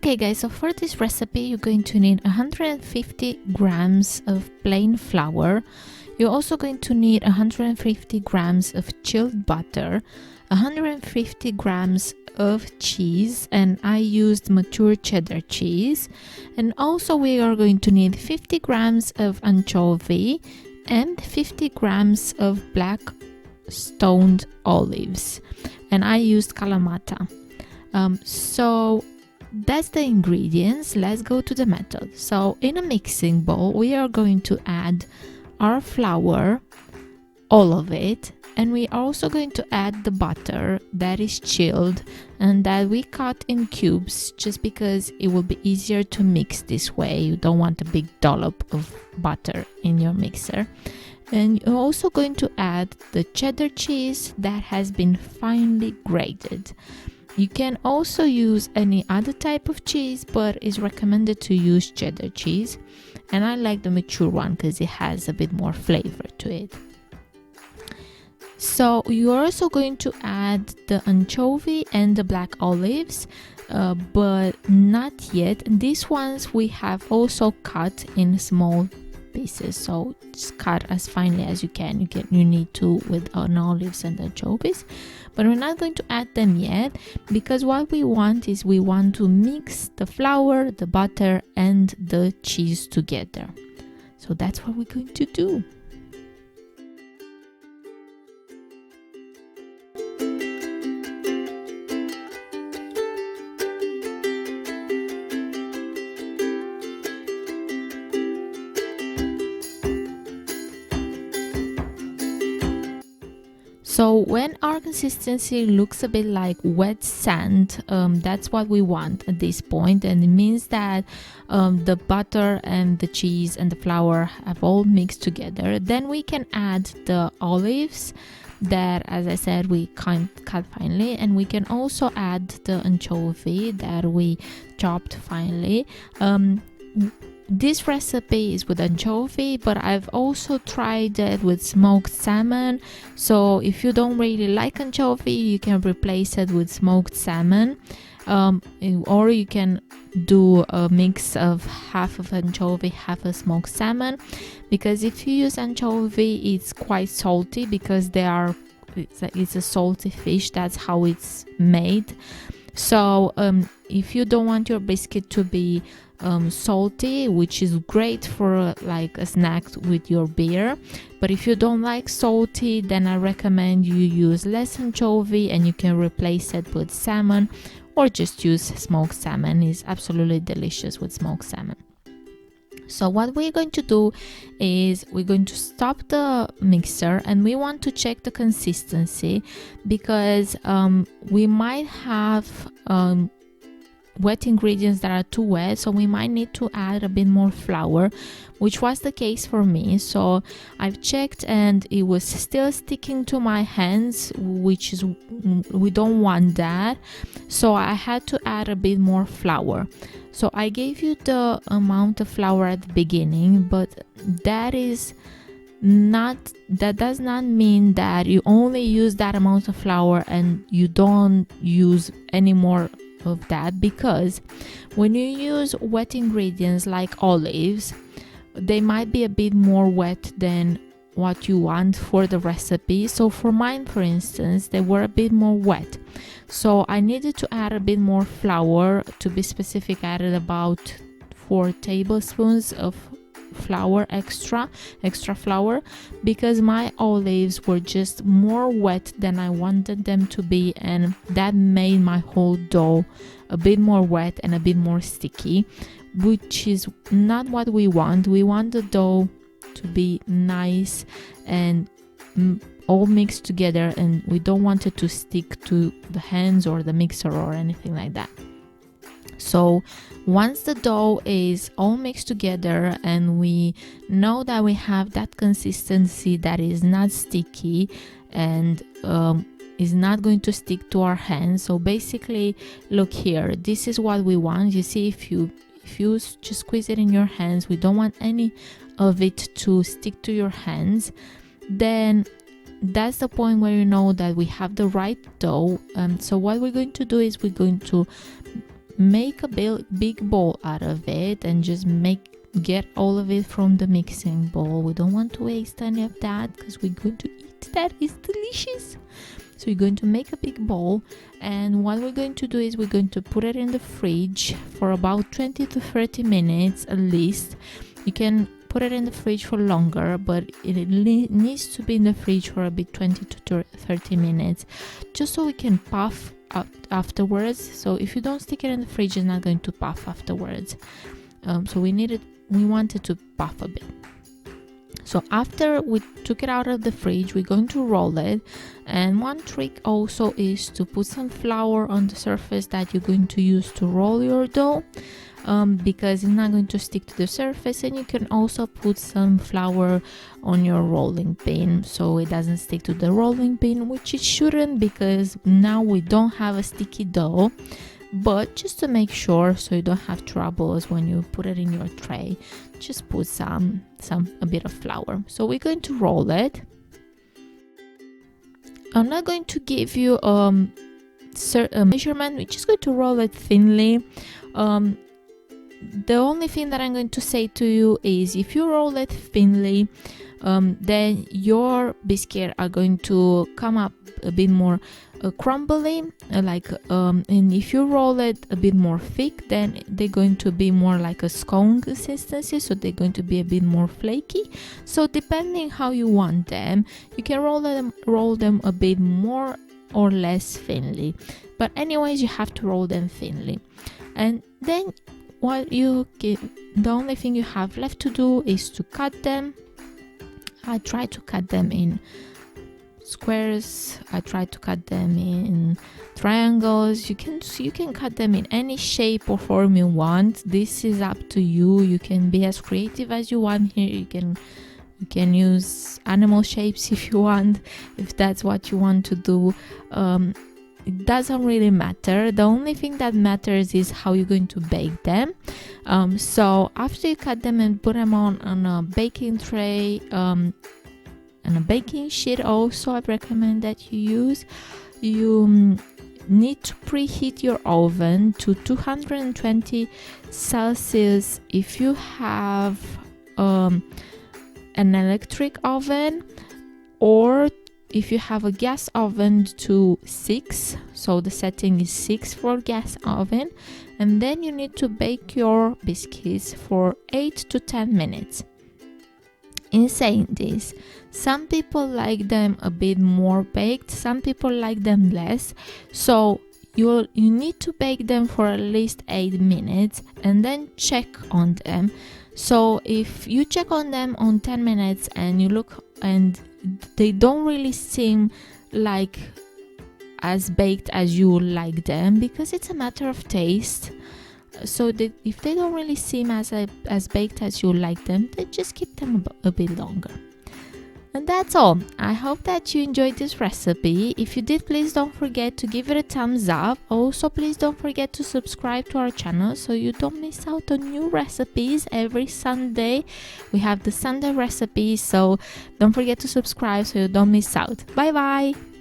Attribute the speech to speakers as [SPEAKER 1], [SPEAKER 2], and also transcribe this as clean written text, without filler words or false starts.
[SPEAKER 1] Okay guys, so for this recipe you're going to need 150 grams of plain flour. You're also going to need 150 grams of chilled butter, 150 grams of cheese, and I used mature cheddar cheese. And also we are going to need 50 grams of anchovy and 50 grams of black stoned olives, and I used kalamata. So that's the ingredients. Let's go to the method. So in a mixing bowl we are going to add our flour, all of it, and we are also going to add the butter that is chilled and that we cut in cubes just because it will be easier to mix this way. You don't want a big dollop of butter in your mixer. And you're also going to add the cheddar cheese that has been finely grated. You can also use any other type of cheese, but it's recommended to use cheddar cheese. And I like the mature one because it has a bit more flavor to it. So you're also going to add the anchovy and the black olives, but not yet. These ones we have also cut in small pieces, so just cut as finely as you can. You need to with olives and anchovies, but we're not going to add them yet because what we want is we want to mix the flour, the butter and the cheese together. So that's what we're going to do. So when our consistency looks a bit like wet sand, that's what we want at this point, and it means that the butter and the cheese and the flour have all mixed together. Then we can add the olives that, as I said, we cut finely, and we can also add the anchovy that we chopped finely. This recipe is with anchovy, but I've also tried it with smoked salmon. So if you don't really like anchovy, you can replace it with smoked salmon, or you can do a mix of half of anchovy, half of smoked salmon, because if you use anchovy it's quite salty because it's a salty fish. That's how it's made. So if you don't want your biscuit to be salty, which is great for like a snack with your beer, but if you don't like salty, then I recommend you use less anchovy and you can replace it with salmon, or just use smoked salmon. It's absolutely delicious with smoked salmon. So what we're going to do is we're going to stop the mixer and we want to check the consistency, because we might have wet ingredients that are too wet, so we might need to add a bit more flour, which was the case for me. So I've checked and it was still sticking to my hands, which is, we don't want that, so I had to add a bit more flour. So I gave you the amount of flour at the beginning, but that does not mean that you only use that amount of flour and you don't use any more of that, because when you use wet ingredients like olives, they might be a bit more wet than what you want for the recipe. So for mine, for instance, they were a bit more wet, so I needed to add a bit more flour. To be specific, I added about 4 tablespoons of flour, extra flour, because my olives were just more wet than I wanted them to be, and that made my whole dough a bit more wet and a bit more sticky, which is not what we want. We want the dough to be nice and all mixed together, and we don't want it to stick to the hands or the mixer or anything like that. So once the dough is all mixed together and we know that we have that consistency that is not sticky and is not going to stick to our hands, so basically look here, this is what we want. You see, if you just squeeze it in your hands, we don't want any of it to stick to your hands, then that's the point where you know that we have the right dough. So what we're going to do is we're going to make a big bowl out of it and just get all of it from the mixing bowl. We don't want to waste any of that because we're going to eat that. It's delicious. So we're going to make a big bowl, and what we're going to do is we're going to put it in the fridge for about 20 to 30 minutes at least. You can put it in the fridge for longer, but it needs to be in the fridge for a bit 20 to 30 minutes, just so we can puff up afterwards. So if you don't stick it in the fridge, it's not going to puff afterwards. So we wanted to puff a bit. So after we took it out of the fridge, we're going to roll it. And one trick also is to put some flour on the surface that you're going to use to roll your dough, because it's not going to stick to the surface. And you can also put some flour on your rolling pin so it doesn't stick to the rolling pin, which it shouldn't, because now we don't have a sticky dough. But just to make sure, so you don't have troubles when you put it in your tray, just put a bit of flour. So we're going to roll it. I'm not going to give you a measurement. We're just going to roll it thinly. The only thing that I'm going to say to you is, if you roll it thinly, then your biscuits are going to come up a bit more crumbly, and if you roll it a bit more thick, then they're going to be more like a scone consistency, so they're going to be a bit more flaky. So depending how you want them, you can roll them a bit more or less thinly, but anyways, you have to roll them thinly. And then the only thing you have left to do is to cut them. I try to cut them in squares. I try to cut them in triangles. You can cut them in any shape or form you want. This is up to you. You can be as creative as you want here. You can use animal shapes if you want, if that's what you want to do. It doesn't really matter. The only thing that matters is how you're going to bake them. So after you cut them and put them on a baking tray, and a baking sheet also I recommend that you use, you need to preheat your oven to 220 Celsius if you have an electric oven, or if you have a gas oven, to 6. So the setting is 6 for gas oven. And then you need to bake your biscuits for 8 to 10 minutes. In saying this, some people like them a bit more baked, some people like them less. So you need to bake them for at least 8 minutes and then check on them. So if you check on them on 10 minutes and you look and they don't really seem like as baked as you like them, because it's a matter of taste. So if they don't really seem as baked as you like them, then just keep them a bit longer. And that's all. I hope that you enjoyed this recipe. If you did, please don't forget to give it a thumbs up. Also, please don't forget to subscribe to our channel so you don't miss out on new recipes every Sunday. We have the Sunday recipes, so don't forget to subscribe so you don't miss out. Bye bye!